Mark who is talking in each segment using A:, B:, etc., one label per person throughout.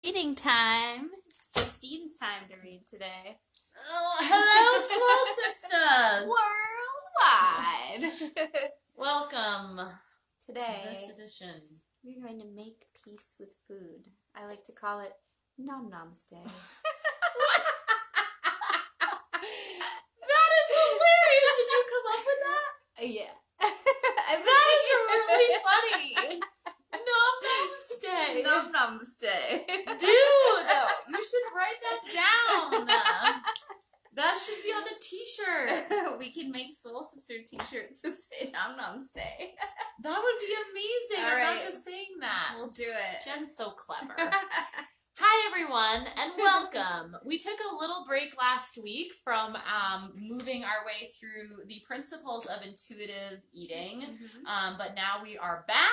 A: Reading time. It's Justine's time to read today.
B: Oh, hello, small sisters!
A: Worldwide.
B: Welcome
A: Today,
B: to this edition.
A: we're going to make peace with food. I like to call it Nom Nom's Day.
B: That is hilarious! Did you come up with that?
A: Yeah.
B: That is really funny! Nom Nom's Day!
A: Nom Nom's Day.
B: Dude! You should write that down! That should be on a t-shirt!
A: We can make Soul Sister t-shirts and say Nom Nom's Day.
B: That would be amazing!
A: All
B: I'm
A: right.
B: not just saying that.
A: We'll do it.
B: Jen's so clever. Hi everyone and welcome. We took a little break last week from moving our way through the principles of intuitive eating, but now we are back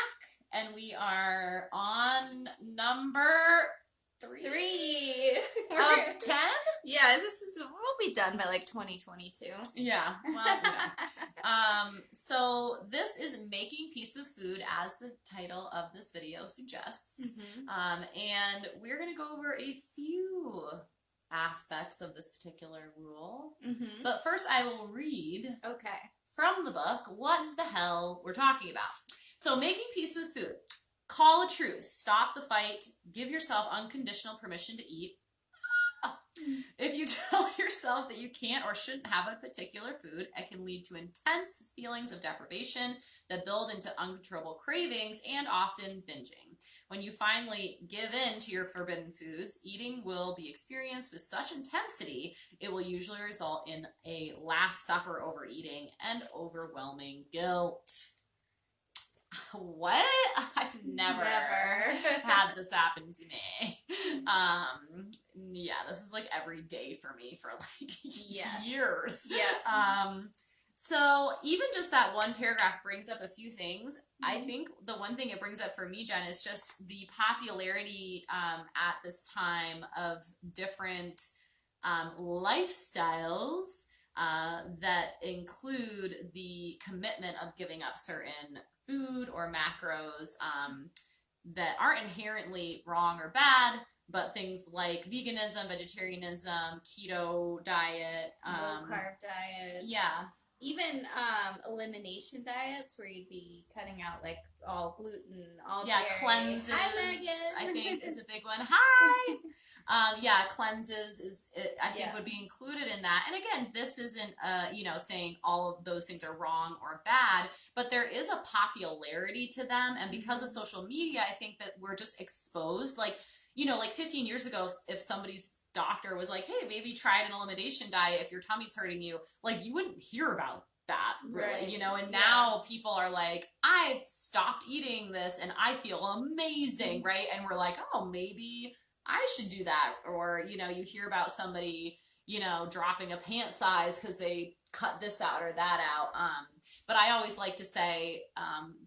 B: and we are on number 3 of 10?
A: Yeah, we'll be done by like 2022.
B: Yeah, well, so this is Making Peace with Food, as the title of this video suggests. And we're going to go over a few aspects of this particular rule. But first I will read from the book what the hell we're talking about. So Making Peace with Food. Call a truce. Stop the fight. Give yourself unconditional permission to eat. If you tell yourself that you can't or shouldn't have a particular food, it can lead to intense feelings of deprivation that build into uncontrollable cravings and often binging. When you finally give in to your forbidden foods, eating will be experienced with such intensity, it will usually result in a last supper overeating and overwhelming guilt. What? I've never had this happen to me. Yeah, this is like every day for me for like years.
A: Yeah.
B: So even just that one paragraph brings up a few things. I think the one thing it brings up for me, Jen, is just the popularity at this time of different lifestyles that include the commitment of giving up certain food or macros that aren't inherently wrong or bad, but things like veganism, vegetarianism, keto diet,
A: low carb diet.
B: Yeah.
A: Even elimination diets where you'd be cutting out like all gluten, all dairy.
B: Cleanses.
A: Hi, Megan.
B: I think is a big one. Hi. Cleanses I think would be included in that. And again, this isn't saying all of those things are wrong or bad, but there is a popularity to them, and because of social media, I think that we're just exposed. Like 15 years ago, if somebody's doctor was like, hey, maybe try an elimination diet if your tummy's hurting you, like you wouldn't hear about that really,
A: right.
B: And now people are like, I've stopped eating this and I feel amazing, right? And we're like, oh, maybe I should do that. Or, you hear about somebody, dropping a pant size because they cut this out or that out. But I always like to say,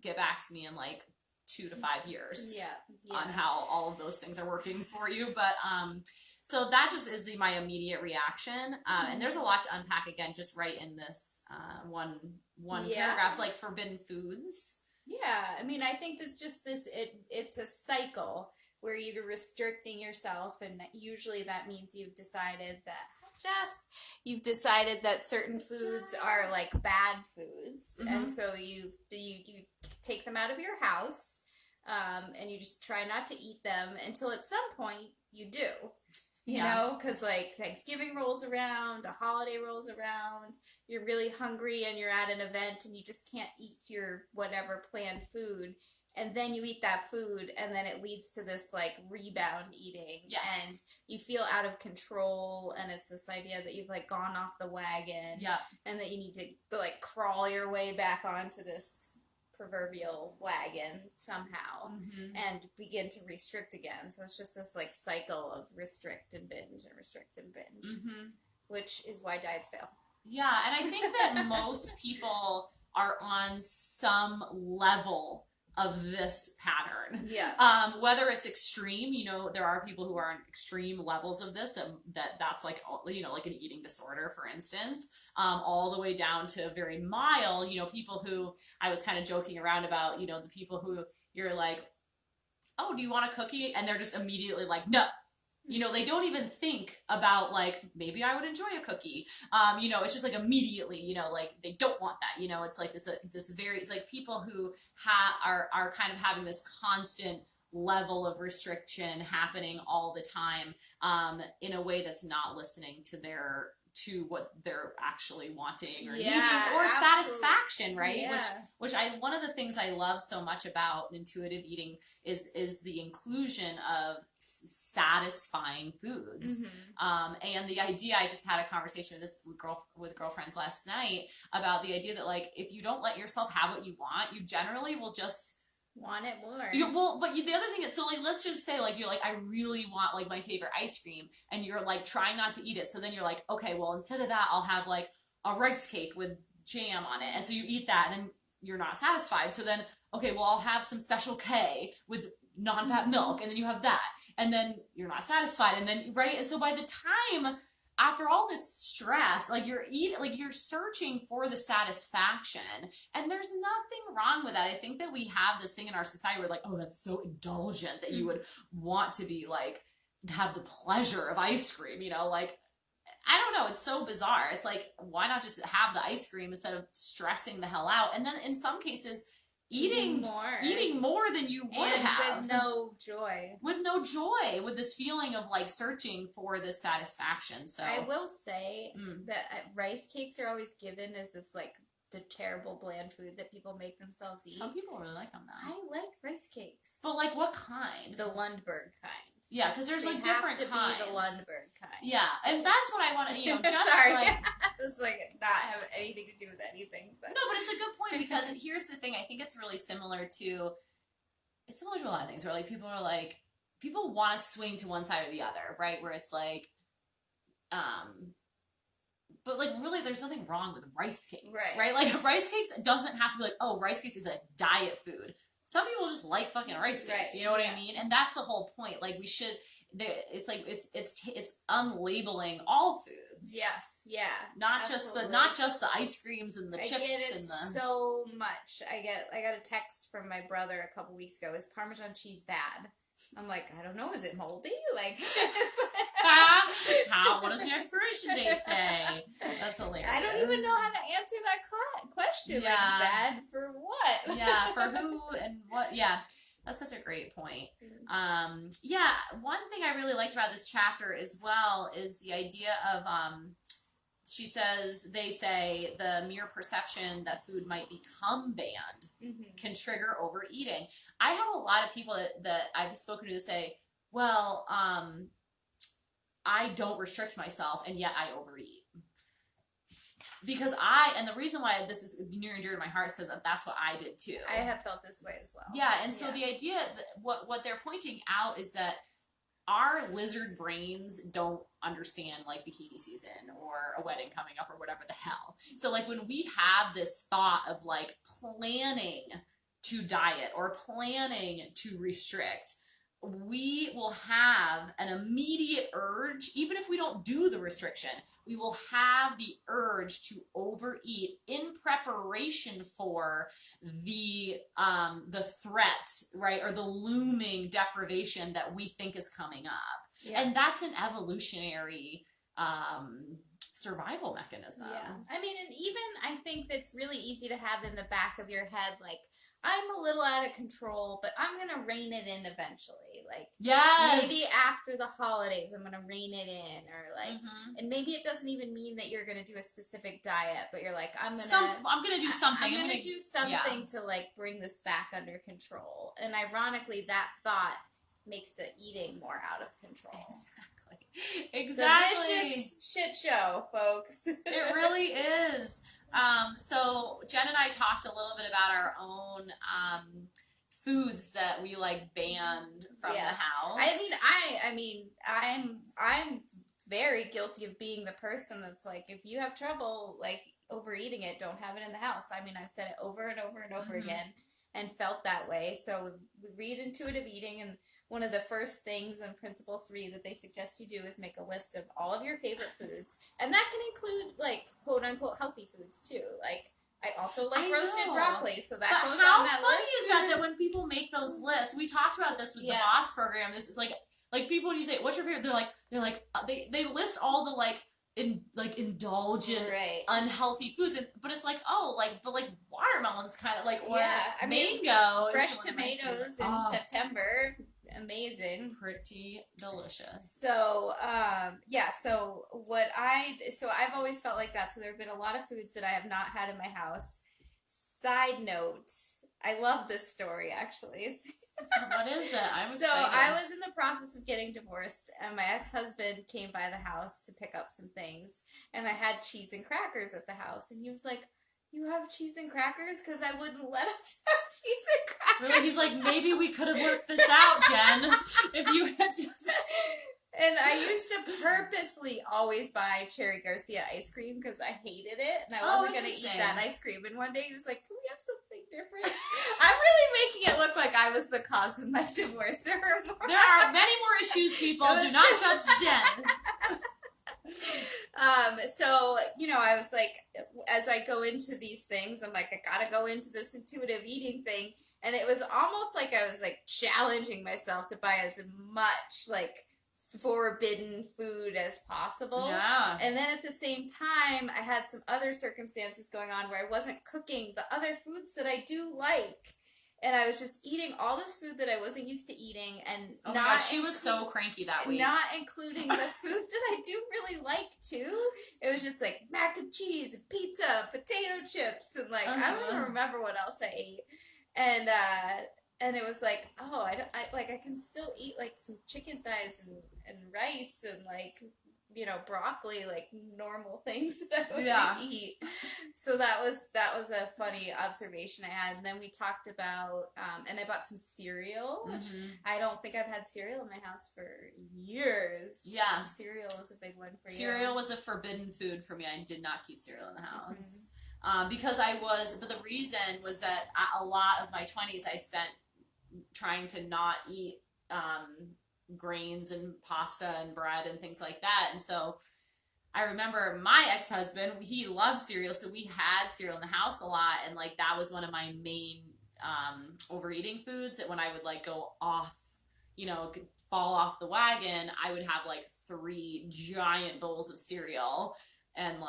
B: get back to me in like 2 to 5 years on how all of those things are working for you. But so that just is my immediate reaction. And there's a lot to unpack again, just right in this one paragraph, like forbidden foods.
A: Yeah, I mean, I think it's just it's a cycle where you're restricting yourself, and usually that means you've decided that certain foods are like bad foods, and so you take them out of your house, and you just try not to eat them until at some point you do. You know, because like Thanksgiving rolls around, a holiday rolls around, you're really hungry and you're at an event and you just can't eat your whatever planned food, and then you eat that food and then it leads to this like rebound eating, and you feel out of control, and it's this idea that you've like gone off the wagon, and that you need to like crawl your way back onto this proverbial wagon somehow and begin to restrict again. So it's just this like cycle of restrict and binge and restrict and binge, which is why diets fail.
B: Yeah, and I think that most people are on some level of this pattern. Whether it's extreme, there are people who are on extreme levels of this, and that's like, like an eating disorder, for instance, all the way down to very mild, people who I was kind of joking around about, the people who you're like, oh, do you want a cookie? And they're just immediately like, no. You know, they don't even think about, like, maybe I would enjoy a cookie. You know, it's just like immediately, you know, like they don't want that. You know, it's like this very, it's like people who are kind of having this constant level of restriction happening all the time, in a way that's not listening to what they're actually wanting or needing, or satisfaction, right?
A: Yeah.
B: Which one of the things I love so much about intuitive eating is the inclusion of satisfying foods. And the idea, I just had a conversation with girlfriends last night about the idea that, like, if you don't let yourself have what you want, you generally will just
A: want it more.
B: The other thing is, so, like, let's just say, like, you're like, I really want, like, my favorite ice cream, and you're like trying not to eat it. So then you're like, okay, well, instead of that, I'll have like a rice cake with jam on it. And so you eat that, and then you're not satisfied. So then, okay, well, I'll have some Special K with non-fat milk, and then you have that, and then you're not satisfied, and then, right? And so by the time, after all this stress, like, you're searching for the satisfaction, and there's nothing wrong with that. I think that we have this thing in our society where, like, oh, that's so indulgent that you would want to be like, have the pleasure of ice cream, you know, like, I don't know, it's so bizarre. It's like, why not just have the ice cream instead of stressing the hell out? And then in some cases, eating more than you would have,
A: with no joy,
B: with this feeling of, like, searching for this satisfaction. So
A: I will say that rice cakes are always given as this, like, the terrible bland food that people make themselves eat.
B: Some people really like them though.
A: I like rice cakes,
B: but, like, what kind?
A: the Lundberg kind.
B: Yeah, because there's, like, different
A: kinds.
B: kinds.
A: Be the Lundberg kind.
B: Yeah, and that's what I want to, you know, just
A: Sorry.
B: like
A: it's like not have anything to do with anything. But.
B: no, but it's a good point, because here's the thing. I think it's really similar to a lot of things where, like, people want to swing to one side or the other, right? Where it's like, but, like, really, there's nothing wrong with rice cakes, right? Like, rice cakes doesn't have to be like, oh, rice cakes is a diet food. Some people just like fucking rice cakes, you know what I mean? And that's the whole point. Like, it's like, it's unlabeling all foods.
A: Yes, yeah.
B: Not just the ice creams and the chips.
A: I get it
B: and
A: so much. I got a text from my brother a couple weeks ago. Is Parmesan cheese bad? I'm like, I don't know. Is it moldy? Like,
B: what does the expiration date say? That's hilarious.
A: I don't even know how to answer that question.
B: Yeah.
A: Like, bad for what?
B: Yeah, for who and what? Yeah, that's such a great point. Yeah, one thing I really liked about this chapter as well is the idea of they say the mere perception that food might become banned can trigger overeating. I have a lot of people that I've spoken to that say, well, I don't restrict myself, and yet I overeat. Because and the reason why this is near and dear to my heart is because that's what I did too.
A: I have felt this way as well.
B: Yeah, and so the idea, what they're pointing out is that our lizard brains don't understand, like, bikini season or a wedding coming up or whatever the hell. So, like, when we have this thought of, like, planning to diet or planning to restrict, we will have an immediate urge, even if we don't do the restriction, we will have the urge to overeat in preparation for the threat, right, or the looming deprivation that we think is coming up. Yeah. And that's an evolutionary survival mechanism.
A: Yeah. I mean, and even I think that's really easy to have in the back of your head, like, I'm a little out of control, but I'm going to rein it in eventually. Like, maybe after the holidays, I'm going to rein it in. Or, like, and maybe it doesn't even mean that you're going to do a specific diet, but you're like, I'm going to
B: do something.
A: I'm going to do something to, like, bring this back under control. And ironically, that thought makes the eating more out of control.
B: Exactly.
A: It's a vicious shit show, folks.
B: It really is. So Jen and I talked a little bit about our own foods that we, like, banned from the house.
A: I mean, I'm very guilty of being the person that's like, if you have trouble, like, overeating it, don't have it in the house. I mean, I've said it over and over and over again and felt that way. So we read Intuitive Eating, and one of the first things in Principle 3 that they suggest you do is make a list of all of your favorite foods. And that can include, like, quote-unquote healthy foods, too. Like, I also like
B: I
A: roasted
B: know.
A: broccoli, so that
B: But
A: goes
B: how
A: on that
B: funny
A: list.
B: is that when people make those lists? We talked about this with the boss program. This is like people, when you say what's your favorite, they list all the indulgent, unhealthy foods, but it's like, oh, but watermelon's kind of like, or mango,
A: fresh tomatoes in September, amazing,
B: pretty delicious.
A: So so I've always felt like that. So there have been a lot of foods that I have not had in my house. Side note, I love this story actually.
B: What is it? I'm excited.
A: So I was in the process of getting divorced, and my ex-husband came by the house to pick up some things, and I had cheese and crackers at the house, and he was like, "You have cheese and crackers?" Because I wouldn't let us have cheese and crackers.
B: Really? He's like, maybe we could have worked this out, Jen, if you had just...
A: And I used to purposely always buy Cherry Garcia ice cream because I hated it, and I wasn't going to eat that ice cream. And one day he was like, "Can we have something different?" I'm really making it look like I was the cause of my divorce. There
B: are many more issues, people. Do not judge Jen.
A: So, I was like, as I go into these things, I'm like, I gotta go into this intuitive eating thing. And it was almost like I was challenging myself to buy as much forbidden food as possible.
B: Yeah.
A: And then at the same time, I had some other circumstances going on where I wasn't cooking the other foods that I do like. And I was just eating all this food that I wasn't used to eating, and
B: she was so cranky that week.
A: Not including the food that I do really like too. It was just mac and cheese and pizza, potato chips, and I don't even remember what else I ate. And it was like, oh, I can still eat some chicken thighs and rice and broccoli, normal things that I would eat. So that was a funny observation I had. And then we talked about, and I bought some cereal, which I don't think I've had cereal in my house for years.
B: Yeah.
A: Cereal is a big one for you.
B: Cereal was a forbidden food for me. I did not keep cereal in the house. But the reason was that a lot of my 20s I spent trying to not eat grains and pasta and bread and things like that. And so I remember my ex-husband, he loved cereal, so we had cereal in the house a lot, and that was one of my main overeating foods. That when I would go off, fall off the wagon, I would have 3 giant bowls of cereal. And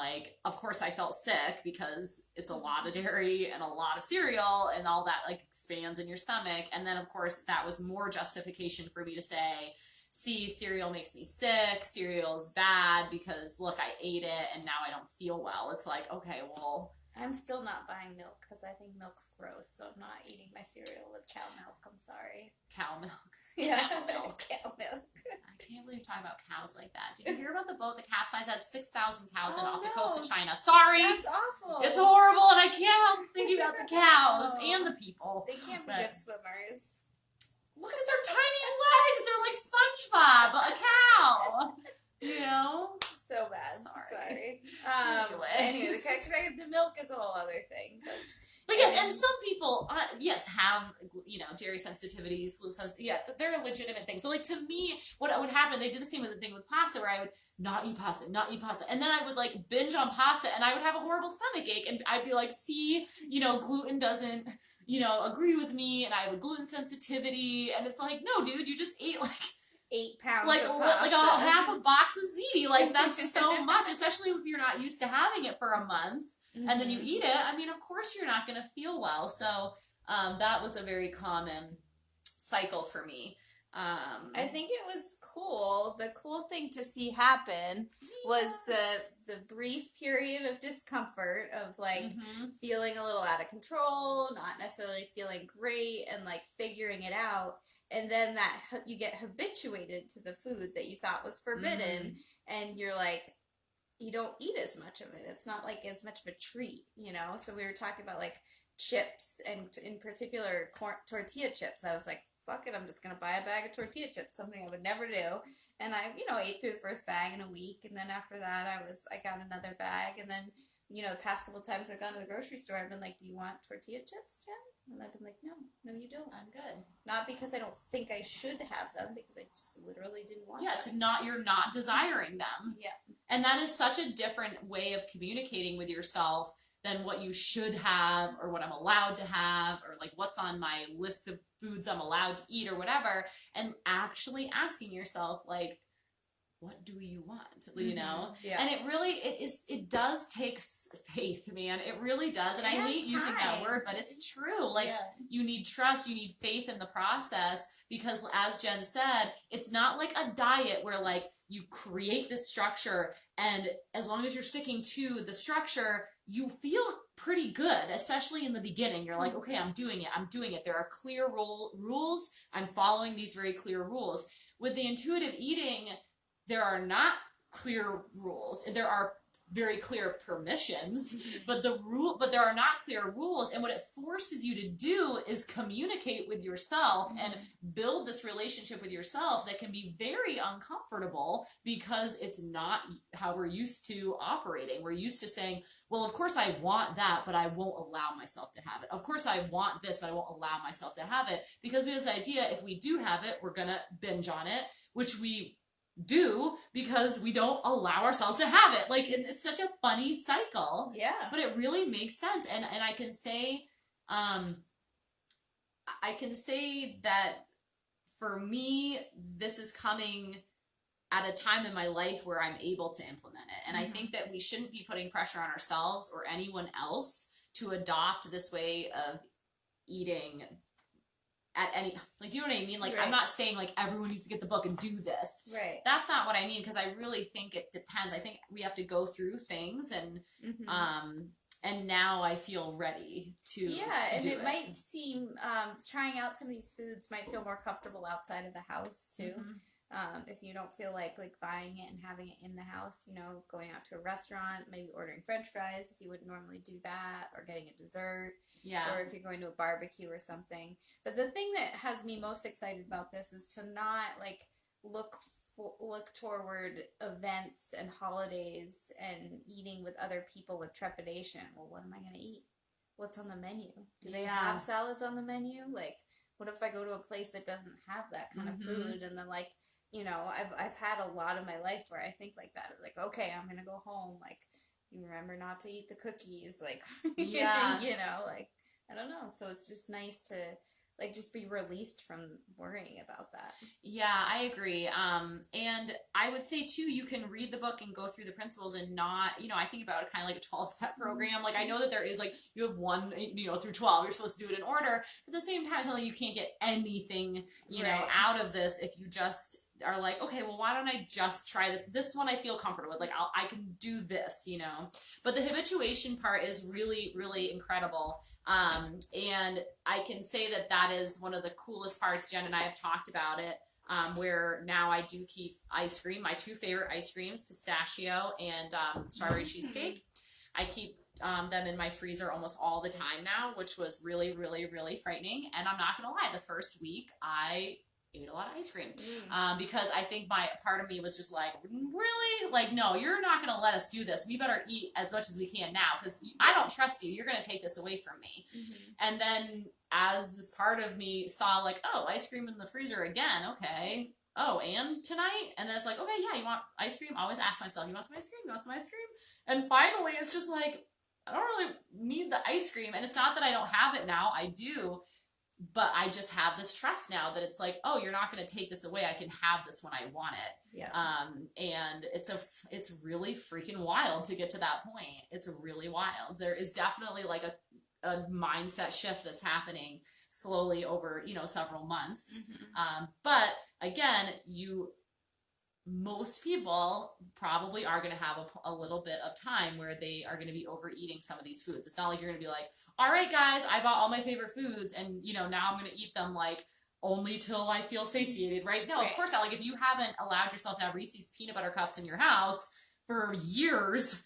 B: of course I felt sick because it's a lot of dairy and a lot of cereal, and all that expands in your stomach. And then of course that was more justification for me to say, see, cereal makes me sick, cereal's bad because look, I ate it and now I don't feel well. It's okay, well,
A: I'm still not buying milk because I think milk's gross, so I'm not eating my cereal with cow milk. I'm sorry.
B: Cow milk.
A: Yeah,
B: cow milk.
A: Cow milk.
B: I can't believe you're talking about cows like that. Did you hear about the boat that capsized? Had 6,000 cows off the coast of China. Sorry.
A: That's awful.
B: It's horrible, and I can't help thinking about the cows and the people.
A: They can't be good swimmers.
B: Look at their tiny legs. They're like SpongeBob, a cow. So
A: bad.
B: Sorry.
A: Anyway, the milk is a whole other thing.
B: But yes, and some people, have, dairy sensitivities, glucose, they're legitimate things. But to me, what would happen, they did the same thing with pasta, where I would not eat pasta. And then I would binge on pasta, and I would have a horrible stomach ache, and I'd be like, see, gluten doesn't, agree with me, and I have a gluten sensitivity, and it's no, dude, you just ate
A: 8 pounds
B: like
A: of pasta.
B: a half a box of ziti. That's so much, especially if you're not used to having it for a month. And then you eat it. I mean, of course you're not going to feel well. So that was a very common cycle for me.
A: I think it was cool. The cool thing to see happen was the brief period of discomfort of feeling a little out of control, not necessarily feeling great, and figuring it out. And then that you get habituated to the food that you thought was forbidden, and you're you don't eat as much of it. It's not as much of a treat, So we were talking about chips, and in particular tortilla chips. I was like, fuck it, I'm just gonna buy a bag of tortilla chips, something I would never do. And I, ate through the first bag in a week, and then after that I got another bag, and then the past couple times I've gone to the grocery store, I've been like, do you want tortilla chips, Jen? And I've been like, no, you don't.
B: I'm good.
A: Not because I don't think I should have them, because I just literally didn't want them.
B: It's you're not desiring them.
A: Yeah.
B: And that is such a different way of communicating with yourself than what you should have or what I'm allowed to have or like what's on my list of foods I'm allowed to eat or whatever, and actually asking yourself like, what do you want, you know?
A: Yeah.
B: And it does take faith, man. It really does. And I hate using that word, but it's true. Like, you need trust, you need faith in the process, because as Jen said, it's not like a diet where like you create this structure and as long as you're sticking to the structure, you feel pretty good, especially in the beginning. You're like, okay, I'm doing it. There are clear rules. I'm following these very clear rules. With the intuitive eating, there are not clear rules. There are very clear permissions, but there are not clear rules. And what it forces you to do is communicate with yourself and build this relationship with yourself that can be very uncomfortable because it's not how we're used to operating. We're used to saying, well, of course I want that, but I won't allow myself to have it. Of course I want this, but I won't allow myself to have it, because we have this idea if we do have it, we're gonna binge on it, which we do because we don't allow ourselves to have it. Like, it's such a funny cycle.
A: Yeah.
B: But it really makes sense. And I can say, that for me, this is coming at a time in my life where I'm able to implement it. And I think that we shouldn't be putting pressure on ourselves or anyone else to adopt this way of eating at any, like, do you know what I mean? Like, I'm not saying like everyone needs to get the book and do this.
A: Right.
B: That's not what I mean, because I really think it depends. I think we have to go through things and now I feel ready to
A: and
B: do
A: it might seem trying out some of these foods might feel more comfortable outside of the house too. If you don't feel like buying it and having it in the house, you know, going out to a restaurant, maybe ordering French fries if you wouldn't normally do that, or getting a dessert, or if you're going to a barbecue or something. But the thing that has me most excited about this is to not like look toward events and holidays and eating with other people with trepidation. Well, what am I going to eat? What's on the menu? Do they have salads on the menu? Like, what if I go to a place that doesn't have that kind of food, and then like, you know, I've had a lot of my life where I think like that. Like, okay, I'm gonna go home. Like, you remember not to eat the cookies. Like, you know, like, I don't know. So it's just nice to like just be released from worrying about that.
B: Yeah, I agree. And I would say too, you can read the book and go through the principles and not, you know, I think about it kind of like a 12-step program. Like, I know that there is like, you have 1, you know, through 12, you're supposed to do it in order. But at the same time, it's not like you can't get anything, you know, out of this if you just are like, okay, well, why don't I just try this? This one I feel comfortable with. Like, I can do this, you know. But the habituation part is really, really incredible. And I can say that is one of the coolest parts. Jen and I have talked about it, where now I do keep ice cream. My 2 favorite ice creams, pistachio and strawberry cheesecake. I keep them in my freezer almost all the time now, which was really, really, really frightening. And I'm not gonna lie, the first week I ate a lot of ice cream because I think my part of me was just like, really? Like, no, you're not going to let us do this. We better eat as much as we can now because I don't trust you. You're going to take this away from me. And then as this part of me saw like, oh, ice cream in the freezer again. Okay. Oh, and tonight? And then it's like, okay, yeah, you want ice cream? I always ask myself, you want some ice cream? You want some ice cream? And finally it's just like, I don't really need the ice cream. And it's not that I don't have it now. I do. But I just have this trust now that it's like, oh, you're not going to take this away. I can have this when I want it.
A: Yeah.
B: And it's really freaking wild to get to that point. It's really wild. There is definitely like a mindset shift that's happening slowly over, you know, several months. But again, most people probably are going to have a little bit of time where they are going to be overeating some of these foods. It's not like you're going to be like, all right, guys, I bought all my favorite foods and, you know, now I'm going to eat them like only till I feel satiated, right? No, of course not. Like, if you haven't allowed yourself to have Reese's peanut butter cups in your house for years,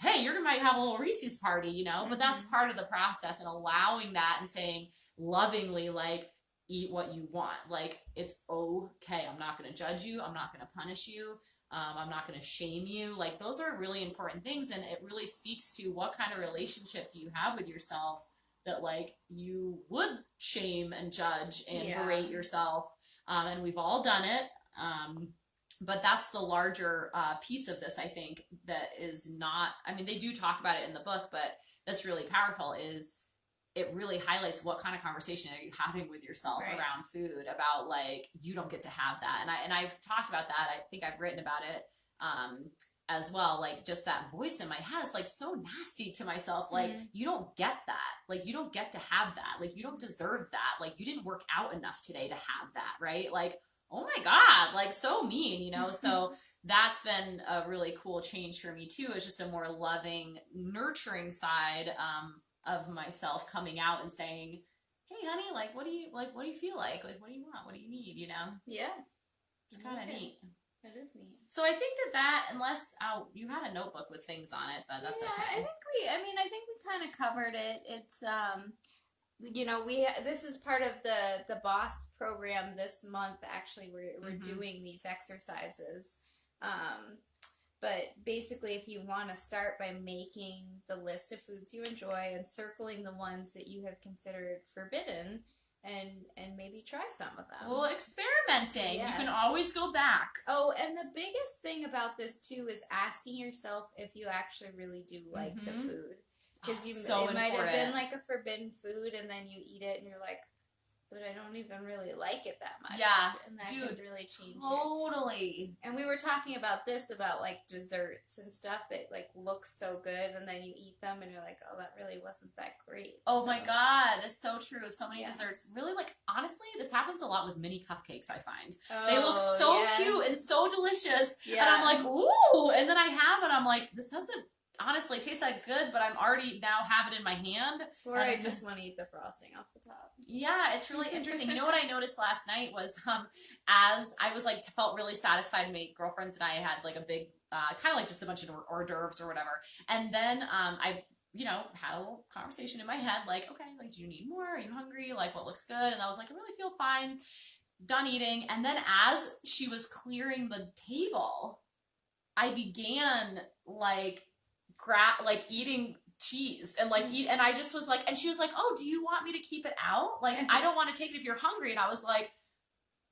B: hey, you might have a little Reese's party, you know, but that's part of the process, and allowing that and saying lovingly, like, eat what you want. Like, it's okay. I'm not going to judge you. I'm not going to punish you. I'm not going to shame you. Like, those are really important things. And it really speaks to what kind of relationship do you have with yourself that, like, you would shame and judge and berate yourself. And we've all done it. But that's the larger piece of this, I think, that is not, I mean, they do talk about it in the book, but that's really powerful is it really highlights what kind of conversation are you having with yourself around food, about like, you don't get to have that. And I've talked about that. I think I've written about it as well. Like just that voice in my head is like so nasty to myself. Like you don't get that. Like you don't get to have that. Like you don't deserve that. Like you didn't work out enough today to have that. Right. Like, oh my God, like so mean, you know? So that's been a really cool change for me too. It's just a more loving, nurturing side of myself coming out and saying, hey honey, like, what do you feel like? Like, what do you want? What do you need? You know?
A: Yeah.
B: It's kind of neat.
A: It is neat.
B: So I think that unless you had a notebook with things on it, but that's okay.
A: I think we kind of covered it. It's, you know, this is part of the boss program this month. Actually, we're doing these exercises. But basically, if you want to start by making the list of foods you enjoy and circling the ones that you have considered forbidden, and maybe try some of them.
B: Well, experimenting. Yes. You can always go back.
A: Oh, and the biggest thing about this too is asking yourself if you actually really do like the food. Because it might have been like a forbidden food, and then you eat it, and you're like, but I don't even really like it that much.
B: Yeah,
A: and that could really change
B: totally.
A: And we were talking about this, about like desserts and stuff that like look so good, and then you eat them, and you're like, oh, that really wasn't that great.
B: Oh my God, that's so true. So many desserts. Really, like, honestly, this happens a lot with mini cupcakes, I find. They look so cute and so delicious. Yeah. And I'm like, ooh. And then I have it, I'm like, this doesn't honestly taste that good, but I'm already now have it in my hand.
A: Or I just want to eat the frosting off the top.
B: Yeah, it's really interesting. You know what I noticed last night was as I was like felt really satisfied, and my girlfriends and I had like a big kind of like just a bunch of hors d'oeuvres or whatever. And then I had a little conversation in my head like, okay, like, do you need more? Are you hungry? Like, what looks good? And I was like, I really feel fine. Done eating. And then as she was clearing the table, I began like eating cheese and like and I just was like, and she was like, oh, do you want me to keep it out? Like, I don't want to take it if you're hungry. And I was like,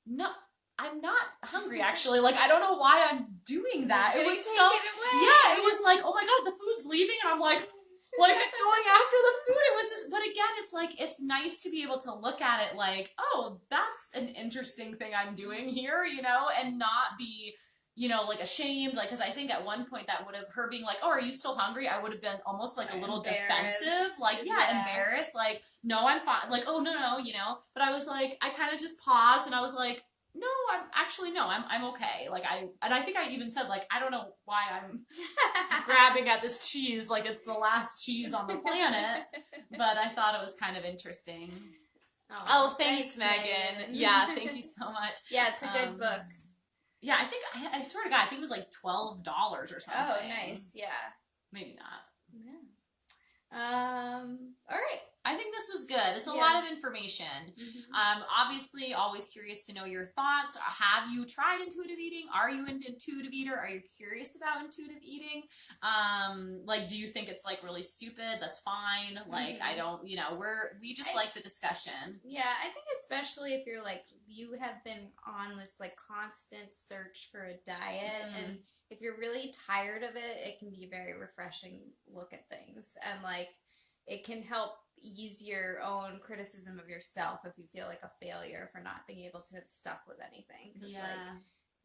B: no, I'm not hungry actually. Like, I don't know why I'm doing that. It was so, it was like, oh my God, the food's leaving, and I'm like going after the food. It was just, but again, it's like, it's nice to be able to look at it like, oh, that's an interesting thing I'm doing here, you know, and not be, you know, like ashamed, like, because I think at one point that would have, her being like, oh, are you still hungry? I would have been almost like a little defensive, like, embarrassed, like, no, I'm fine, like, oh, no, you know, but I was like, I kind of just paused, and I was like, no, I'm okay, like, I think I even said, like, I don't know why I'm grabbing at this cheese, like, it's the last cheese on the planet, but I thought it was kind of interesting. Oh, thanks, Megan. Yeah, thank you so much.
A: Yeah, it's a good book.
B: Yeah, I think, I swear to God, I think it was like $12 or something.
A: Oh, nice, yeah.
B: Maybe not.
A: Yeah. All right.
B: I think this was good. It's a lot of information. Obviously, always curious to know your thoughts. Have you tried intuitive eating? Are you an intuitive eater? Are you curious about intuitive eating? Like, do you think it's like really stupid? That's fine. Like, I don't, you know, we just like the discussion.
A: Yeah, I think especially if you're like, you have been on this like constant search for a diet, and if you're really tired of it, it can be a very refreshing look at things, and like, it can help ease your own criticism of yourself if you feel like a failure for not being able to have stuck with anything. Because like,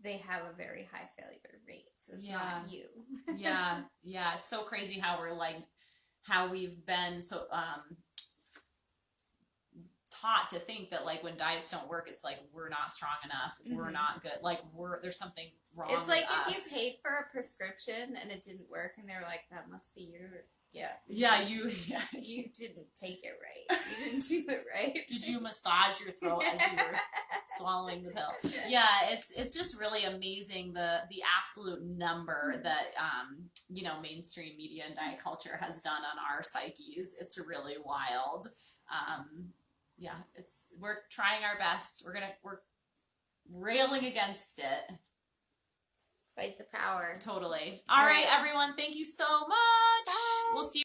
A: they have a very high failure rate, so it's not you. Yeah, it's so crazy how we're like, how we've been so taught to think that like when diets don't work, it's like we're not strong enough, we're not good, like there's something wrong. It's like with if us. You paid for a prescription and it didn't work, and they're like, that must be your you didn't take it right. You didn't do it right. Did you massage your throat as you were swallowing the pill? Yeah, it's just really amazing the absolute number that you know, mainstream media and diet culture has done on our psyches. It's really wild. Yeah, we're trying our best. We're railing against it. Fight the power. Totally. All right, everyone. Thank you so much. Bye. We'll see you.